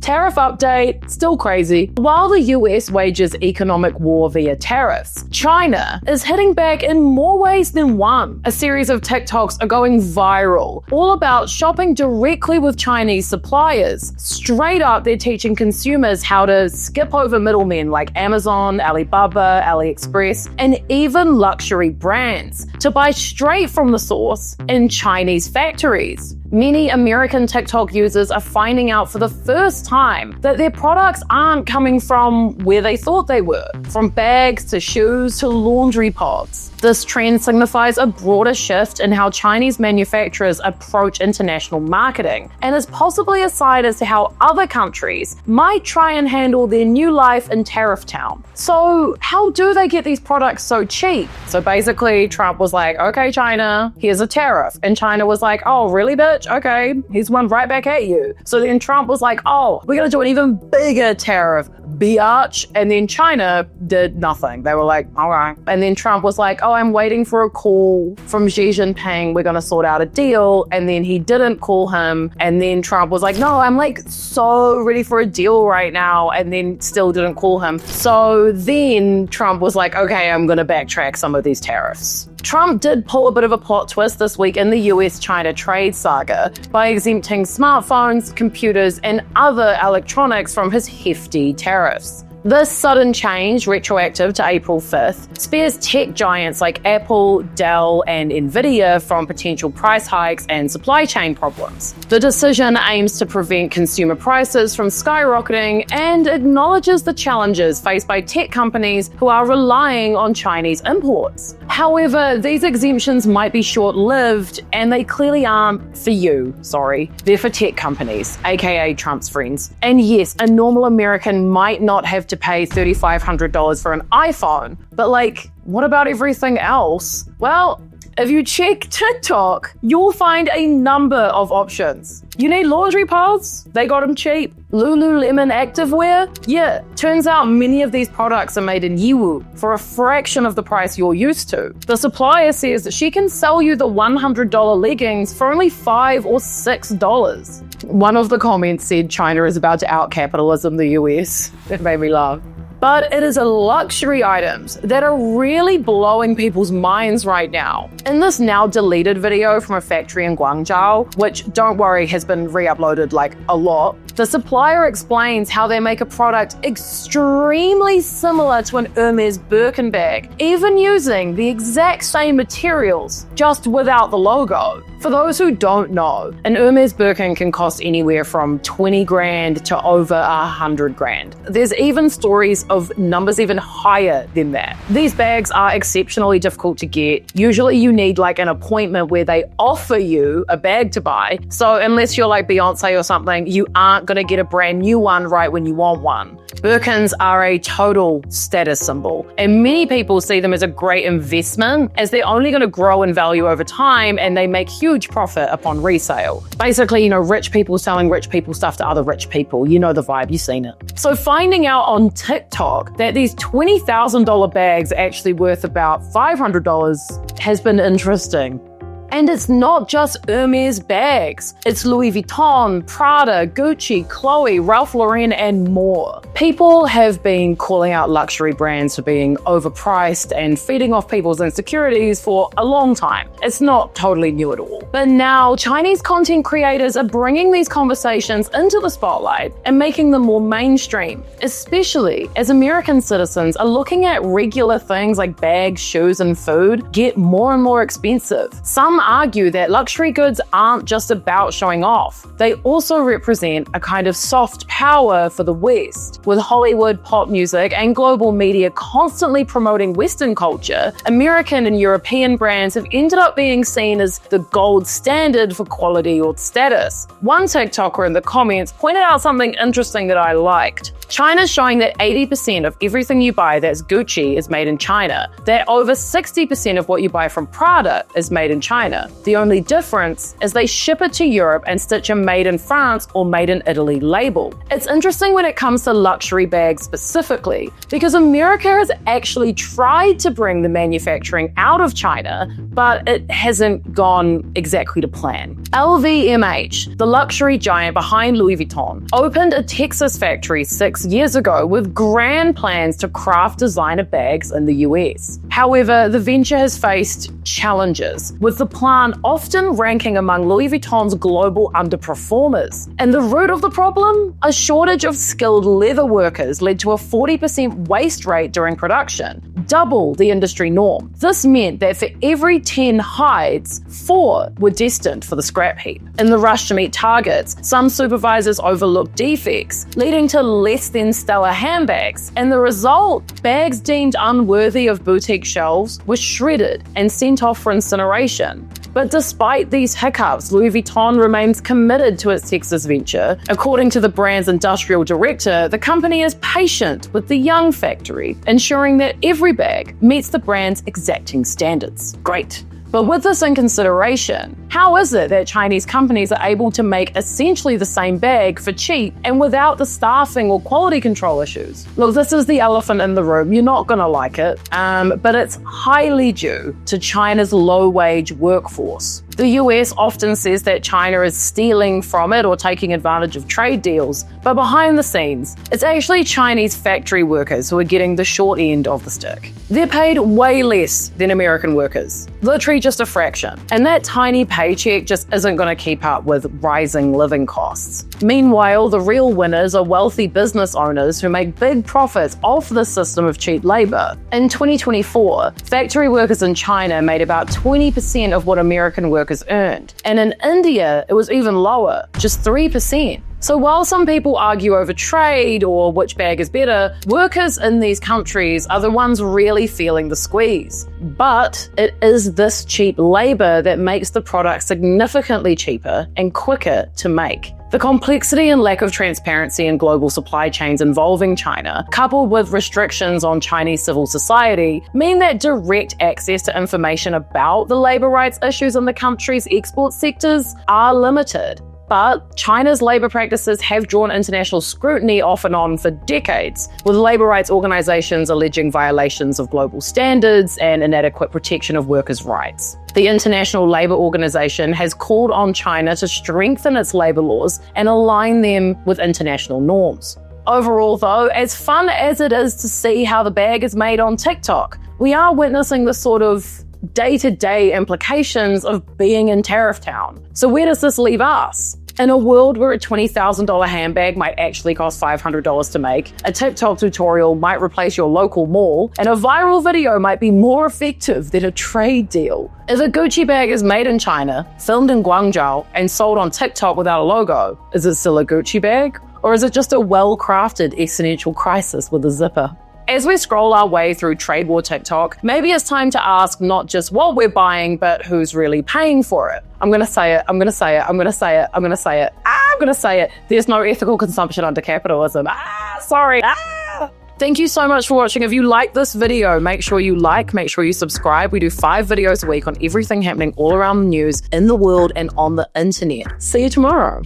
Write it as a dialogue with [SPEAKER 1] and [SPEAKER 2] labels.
[SPEAKER 1] Tariff update, still crazy. While the US wages economic war via tariffs, China is hitting back in more ways than one. A series of TikToks are going viral, all about shopping directly with Chinese suppliers. Straight up, they're teaching consumers how to skip over middlemen like Amazon, Alibaba, AliExpress, and even luxury brands to buy straight from the source in Chinese factories. Many American TikTok users are finding out for the first time that their products aren't coming from where they thought they were, from bags to shoes to laundry pods. This trend signifies a broader shift in how Chinese manufacturers approach international marketing, and is possibly a sign as to how other countries might try and handle their new life in Tariff Town. So how do they get these products so cheap? So basically, Trump was like, okay, China, here's a tariff. And China was like, oh, really, bitch? Okay, here's one right back at you. So then Trump was like, oh, we're gonna do an even bigger tariff, biatch. And then China did nothing. They were like, all right. And then Trump was like, oh, I'm waiting for a call from Xi Jinping. We're gonna sort out a deal. And then he didn't call him. And then Trump was like, no, I'm like so ready for a deal right now. And then still didn't call him. So then Trump was like, okay, I'm gonna backtrack some of these tariffs. Trump did pull a bit of a plot twist this week in the US-China trade saga by exempting smartphones, computers, and other electronics from his hefty tariffs. This sudden change, retroactive to April 5th, spares tech giants like Apple, Dell, and Nvidia from potential price hikes and supply chain problems. The decision aims to prevent consumer prices from skyrocketing and acknowledges the challenges faced by tech companies who are relying on Chinese imports. However, these exemptions might be short-lived, and they clearly aren't for you, sorry. They're for tech companies, aka Trump's friends. And yes, a normal American might not have to pay $3,500 for an iPhone, but like, what about everything else? Well, if you check TikTok, you'll find a number of options. You need laundry pods? They got them cheap. Lululemon activewear? Yeah, turns out many of these products are made in Yiwu for a fraction of the price you're used to. The supplier says that she can sell you the $100 leggings for only $5 or $6. One of the comments said China is about to out-capitalism the US. That made me laugh. But it is luxury items that are really blowing people's minds right now. In this now deleted video from a factory in Guangzhou, which don't worry has been re-uploaded like a lot, the supplier explains how they make a product extremely similar to an Hermes Birkin bag, even using the exact same materials, just without the logo. For those who don't know, an Hermes Birkin can cost anywhere from 20 grand to over 100 grand. There's even stories of numbers even higher than that. These bags are exceptionally difficult to get. Usually you need like an appointment where they offer you a bag to buy. So unless you're like Beyonce or something, you aren't going to get a brand new one right when you want one. Birkins are a total status symbol, and many people see them as a great investment as they're only going to grow in value over time, and they make huge profit upon resale. Basically, rich people selling rich people stuff to other rich people. You know the vibe, you've seen it. So finding out on TikTok that these $20,000 bags are actually worth about $500 has been interesting. And it's not just Hermes bags. It's Louis Vuitton, Prada, Gucci, Chloe, Ralph Lauren, and more. People have been calling out luxury brands for being overpriced and feeding off people's insecurities for a long time. It's not totally new at all. But now Chinese content creators are bringing these conversations into the spotlight and making them more mainstream, especially as American citizens are looking at regular things like bags, shoes, and food get more and more expensive. Some argue that luxury goods aren't just about showing off. They also represent a kind of soft power for the West. With Hollywood, pop music, and global media constantly promoting Western culture, American and European brands have ended up being seen as the gold standard for quality or status. One TikToker in the comments pointed out something interesting that I liked. China's showing that 80% of everything you buy that's Gucci is made in China, that over 60% of what you buy from Prada is made in China, China. The only difference is they ship it to Europe and stitch a Made in France or Made in Italy label. It's interesting when it comes to luxury bags specifically, because America has actually tried to bring the manufacturing out of China, but it hasn't gone exactly to plan. LVMH, the luxury giant behind Louis Vuitton, opened a Texas factory 6 years ago with grand plans to craft designer bags in the US. However, the venture has faced challenges, with the plant often ranking among Louis Vuitton's global underperformers. And the root of the problem? A shortage of skilled leather workers led to a 40% waste rate during production, double the industry norm. This meant that for every 10 hides, 4 were destined for the scrap heap. In the rush to meet targets, some supervisors overlooked defects, leading to less than stellar handbags. And the result? Bags deemed unworthy of boutique shelves were shredded and sent off for incineration. But despite these hiccups, Louis Vuitton remains committed to its Texas venture. According to the brand's industrial director, the company is patient with the young factory, ensuring that every bag meets the brand's exacting standards. Great. But with this in consideration, how is it that Chinese companies are able to make essentially the same bag for cheap and without the staffing or quality control issues? Look, this is the elephant in the room. You're not going to like it, but it's highly due to China's low-wage workforce. The US often says that China is stealing from it or taking advantage of trade deals, but behind the scenes, it's actually Chinese factory workers who are getting the short end of the stick. They're paid way less than American workers, literally just a fraction, and that tiny paycheck just isn't going to keep up with rising living costs. Meanwhile, the real winners are wealthy business owners who make big profits off the system of cheap labor. In 2024, factory workers in China made about 20% of what American workers earned, and in India, it was even lower, just 3%. So while some people argue over trade or which bag is better, workers in these countries are the ones really feeling the squeeze. But it is this cheap labor that makes the product significantly cheaper and quicker to make. The complexity and lack of transparency in global supply chains involving China, coupled with restrictions on Chinese civil society, mean that direct access to information about the labor rights issues in the country's export sectors are limited. But China's labor practices have drawn international scrutiny off and on for decades, with labor rights organizations alleging violations of global standards and inadequate protection of workers' rights. The International Labour Organization has called on China to strengthen its labor laws and align them with international norms. Overall, though, as fun as it is to see how the bag is made on TikTok, we are witnessing the sort of day-to-day implications of being in Tariff Town. So where does this leave us? In a world where a $20,000 handbag might actually cost $500 to make, a TikTok tutorial might replace your local mall, and a viral video might be more effective than a trade deal. If a Gucci bag is made in China, filmed in Guangzhou, and sold on TikTok without a logo, is it still a Gucci bag? Or is it just a well-crafted existential crisis with a zipper? As we scroll our way through trade war TikTok, maybe it's time to ask not just what we're buying, but who's really paying for it. I'm gonna say it. There's no ethical consumption under capitalism. Sorry. Thank you so much for watching. If you like this video, make sure you like, make sure you subscribe. We do 5 videos a week on everything happening all around the news, in the world, and on the internet. See you tomorrow.